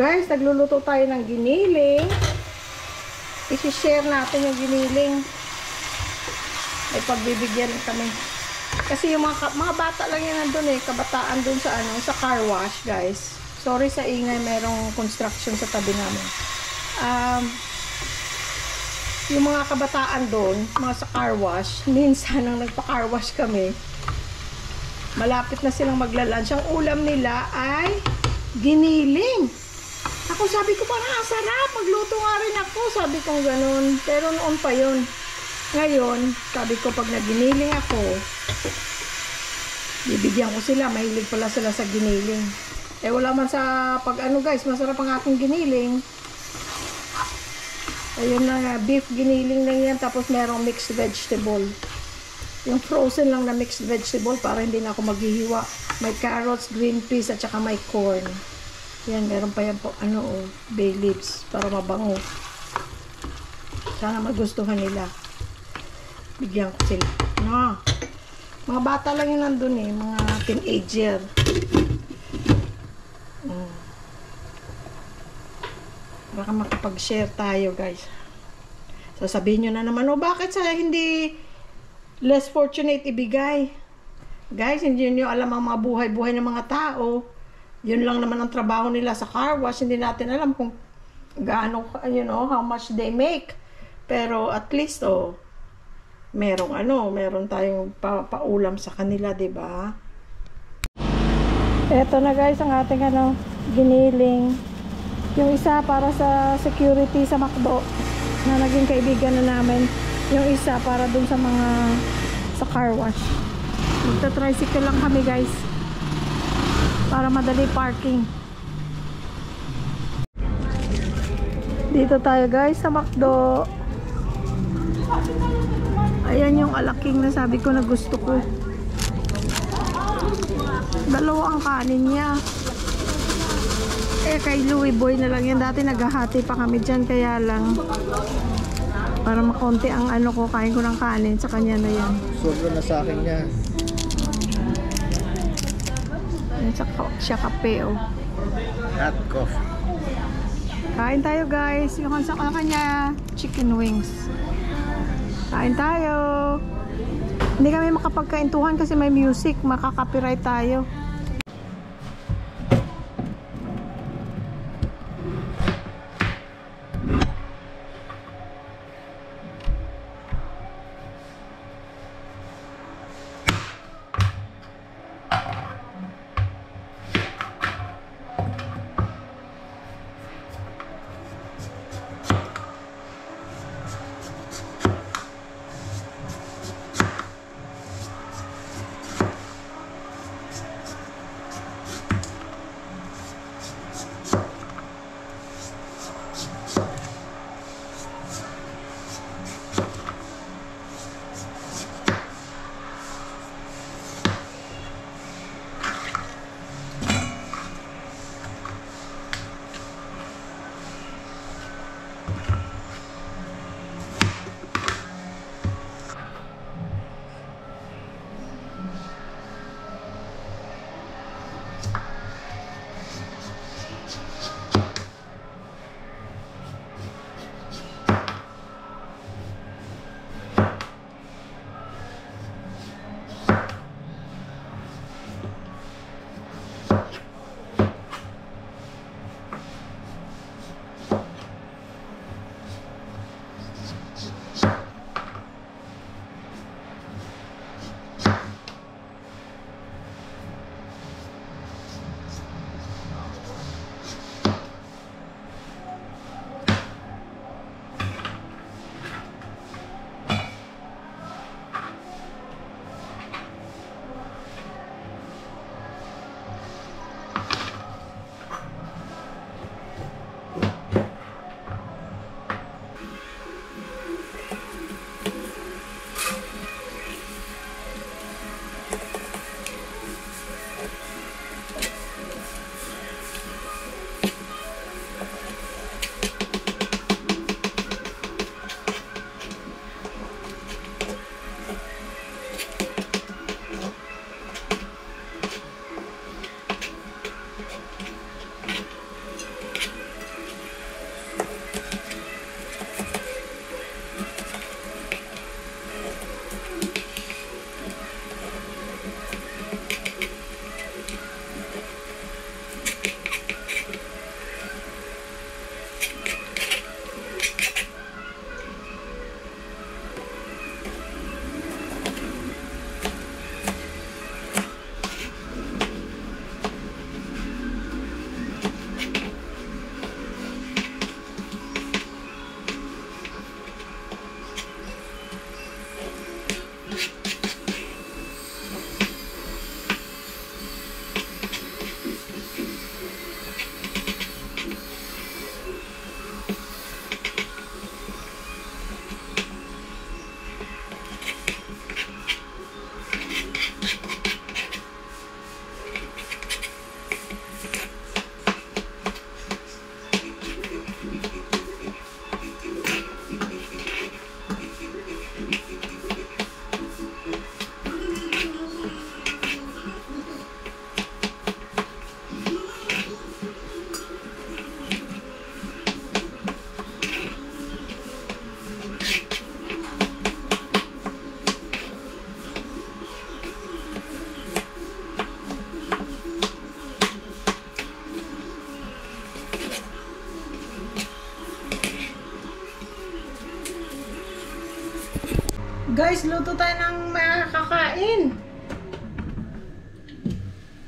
guys, nagluluto tayo ng giniling. I-share natin yung giniling. May pagbibigyan kami. Kasi yung mga bata lang yan nandun eh. Kabataan dun sa sa car wash, guys. Sorry sa ingay, merong construction sa tabi namin. Yung mga kabataan doon, mga sa car wash, minsan nang nagpa-car wash kami, malapit na silang magla-lunch. Ang ulam nila ay giniling. Ako sabi ko, parang sarap, magluto nga rin ako. Sabi ko ganun. Pero noon pa yun. Ngayon, sabi ko, pag naginiling ako, bibigyan ko sila. Mahilig pala sila sa giniling. Eh, wala man sa pag guys, masarap ang aking giniling. Ayun na nga, beef giniling lang yan. Tapos merong mixed vegetable. Yung frozen lang na mixed vegetable para hindi na ako maghihiwa. May carrots, green peas, at saka may corn. Yan, meron pa yan po, bay leaves para mabango. Sana magustuhan nila. Bigyan ko sila. No. Mga bata lang yun nandun eh. Mga teenager. Baka makapag-share tayo, guys. Sasabihin nyo na naman, bakit sa hindi less fortunate ibigay? Guys, hindi nyo alam ang mga buhay-buhay ng mga tao. Yun lang naman ang trabaho nila sa car wash. Hindi natin alam kung gaano, how much they make. Pero at least, meron tayong paulam sa kanila, diba? Eto na guys, ang ating giniling. Yung isa para sa security sa McDo na naging kaibigan na namin. Yung isa para dun sa mga sa car wash. Magta-tricycle lang kami guys para madali parking. Dito tayo guys sa McDo. Ayan yung alaking na sabi ko na gusto ko. Dalawa ang kanin niya. Kay Louie Boy na lang yan. Dati naghahati pa kami dyan. Kaya lang para makonti ang ko. Kain ko ng kanin. Sa kanya na yan. Sobra na sa akin niya. Ayan, siya kape Hot coffee. Kain tayo guys. Yung sa kanya chicken wings. Kain tayo. Hindi kami makapagkaintuhan kasi may music. Makaka-copyright tayo. Guys, luto tayo ng makakain.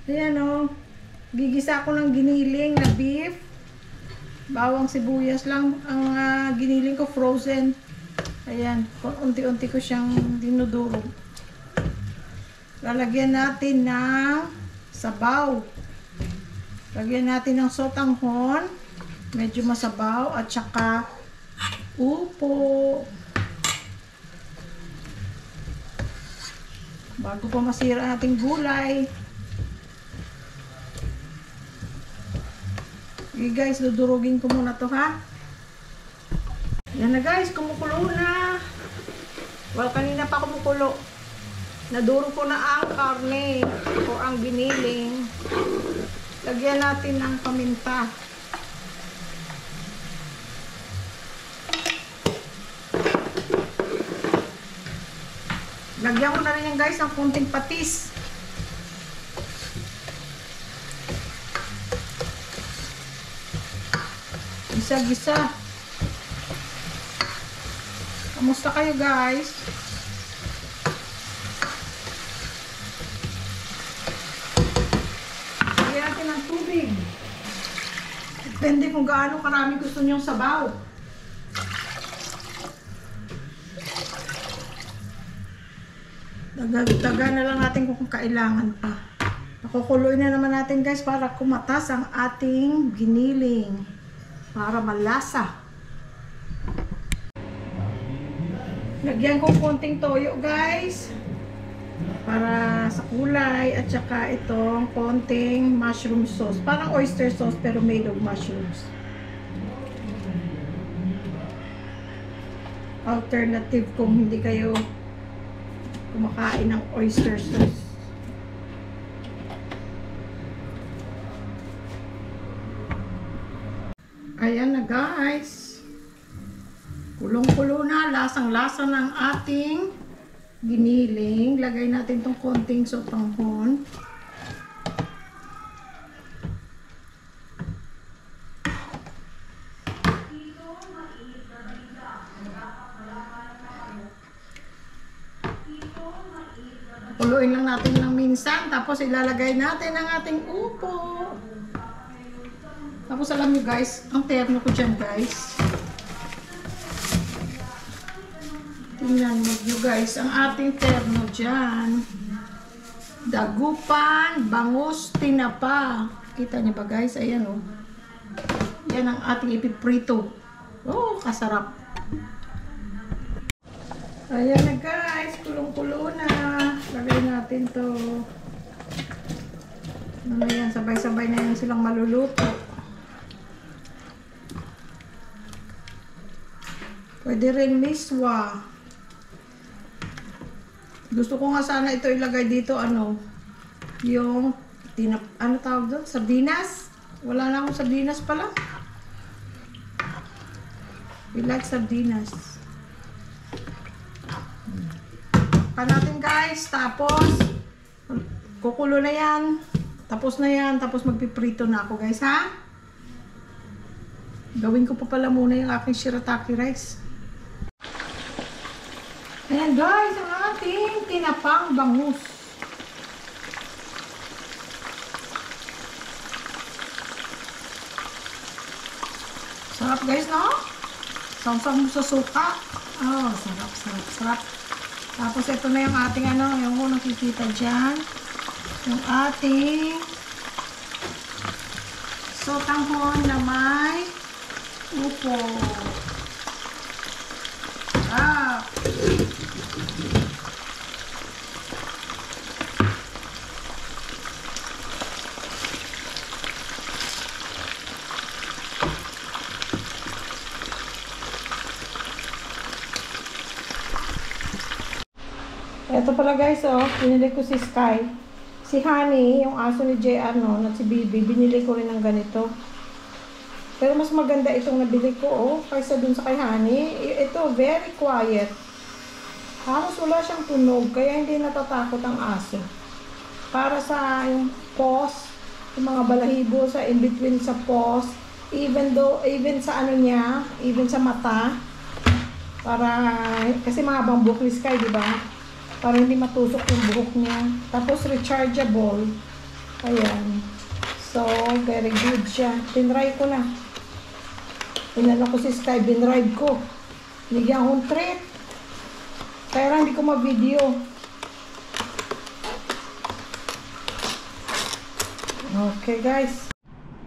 Ayan o. Gigisa ko ng giniling na beef. Bawang sibuyas lang ang giniling ko, frozen. Ayan, unti-unti ko siyang dinudurog. Lalagyan natin ng sabaw. Lagyan natin ng sotanghon. Medyo masabaw. At saka upo. Bago pa masira ang ating gulay. Okay guys, dudurugin ko muna to ha. Yan na guys, kumukulo na. Well, kanina pa kumukulo. Naduro ko na ang karne o ang giniling. Lagyan natin ng paminta. Lagyan ko na rin yan guys ng konting patis. Gisa-gisa. Kamusta kayo guys? Lagyan natin ng tubig. Depende kung gaano karami gusto nyong sabaw. Dagan na lang natin kung kailangan pa. Pakukuloy na naman natin guys para kumatas ang ating giniling. Para malasa. Lagyan ko konting toyo guys. Para sa kulay. At saka itong konting mushroom sauce. Parang oyster sauce pero made of mushrooms. Alternative kung hindi kayo kumakain ng oyster sauce. Ayan na guys. Kulong-kulo na. Lasang-lasa ng ating giniling. Lagay natin tong konting sotanghon. Kuluin lang natin ng minsan. Tapos ilalagay natin ang ating upo. Tapos alam nyo guys, ang terno ko dyan guys. Tingnan nyo guys, ang ating terno dyan. Dagupan, bangus, tinapa. Kita nyo ba guys? Ayan o. Yan ang ating ipiprito. Oh, kasarap. Ayan na guys, kulong-kulo na. Lagay natin to. Ano yan, sabay-sabay na yan silang maluluto. Pwede rin miswa. Gusto ko nga sana ito ilagay dito, yung, ano tawag doon? Sardinas? Wala na akong sardinas pala. We like sardinas. Pa natin guys, tapos kukulo na yan. Tapos na yan, tapos magpiprito na ako guys, ha? Gawin ko pa pala muna yung aking shirataki rice. Ayan guys, ang ating tinapang bangus. Sarap guys, no? Saw-saw mo sa suka. Oh, sarap, sarap, sarap. Tapos ito na yung ating yung nakikita dyan. Yung ating sotanghon na may upo. Ah. Ito pala guys, binili ko si Sky. Si Honey, yung aso ni Jay at si Bibi, binili ko rin ng ganito. Pero mas maganda itong nabili ko, kaysa dun sa kay Honey. Ito, very quiet. Halos wala siyang tunog, kaya hindi natatakot ang aso. Para sa yung paws, yung mga balahibo sa in-between sa paws, even sa even sa mata, Para, kasi mahabang buhok ni Sky, di ba? Para hindi matusok yung buhok niya. Tapos rechargeable. Ayan. So, very good siya. Tinry ko na. Inano ko si Sky, binride ko. Nigyan akong treat. Kaya lang hindi ko ma-video. Okay guys.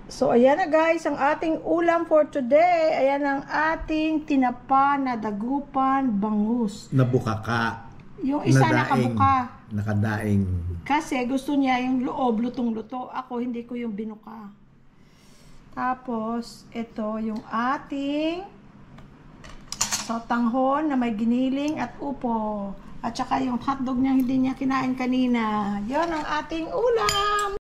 So, ayan na guys, ang ating ulam for today. Ayan ang ating tinapa na dagupan bangus. Nabuka ka. Yung isa Nadaing. nakabuka. Nakadaing. Kasi gusto niya yung loob, lutong-luto. Ako, hindi ko yung binuka. Tapos, ito yung ating sotanghon na may giniling at upo. At saka yung hotdog niya hindi niya kinain kanina. Yon ang ating ulam.